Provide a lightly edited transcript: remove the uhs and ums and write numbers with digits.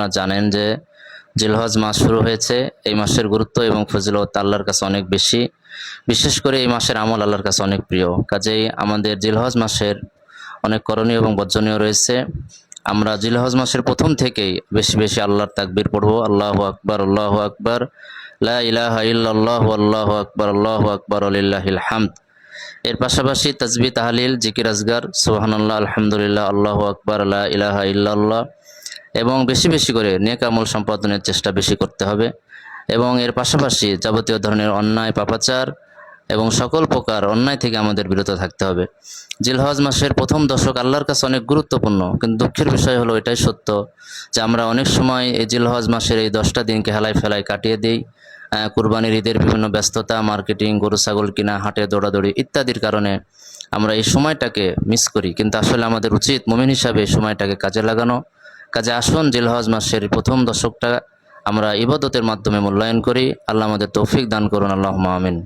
আপনারা জানেন যে জিলহজ মাস শুরু হয়েছে। এই মাসের গুরুত্ব এবং ফজিলত আল্লাহর কাছে অনেক বেশি। বিশেষ করে এই মাসের আমল আল্লাহর কাছে অনেক প্রিয়। কাজেই আমাদের জিলহজ মাসের অনেক করণীয় এবং বর্জনীয় রয়েছে। আমরা জিলহজ মাসের প্রথম থেকেই বেশি বেশি আল্লাহর তাকবীর পড়ব। আল্লাহু আকবার, আল্লাহু আকবার, লা ইলাহা ইল্লাল্লাহু, আল্লাহু আকবার, আল্লাহু আকবার, ওয়ালিল্লাহিল হামদ। এর পাশাপাশি তাসবিহ, তাহলিল, জিকির আজগার, সুবহানাল্লাহ, আলহামদুলিল্লাহ, আল্লাহু আকবার, লা ইলাহা ইল্লাল্লাহ এবং বেশি বেশি করে নেক আমল সম্পাদনের চেষ্টা বেশি করতে হবে। এবং এর পাশাপাশি যাবতীয় ধরনের অন্যায়, পাপাচার এবং সকল প্রকার অন্যায় থেকে আমাদের বিরত থাকতে হবে। জিলহজ মাসের প্রথম দশক আল্লাহর কাছে অনেক গুরুত্বপূর্ণ, কিন্তু দুঃখের বিষয় হলো এটাই সত্য যে আমরা অনেক সময় এই জিলহজ মাসের এই 10টা দিনকে হেলায় ফেলায় কাটিয়ে দিই। কুরবানির ঈদের বিভিন্ন ব্যস্ততা, মার্কেটিং, গরু ছাগল কিনা, হাটে দৌড়াদৌড়ি ইত্যাদির কারণে আমরা এই সময়টাকে মিস করি। কিন্তু আসলে আমাদের উচিত মুমিন হিসাবে এই সময়টাকে কাজে লাগানো। কাজে আসুন জিলহজ মাসের প্রথম দশকটা আমরা ইবাদতের মাধ্যমে মূল্যায়ন করি। আল্লাহ আমাদের তৌফিক দান করুন, আল্লাহুম্মা আমিন।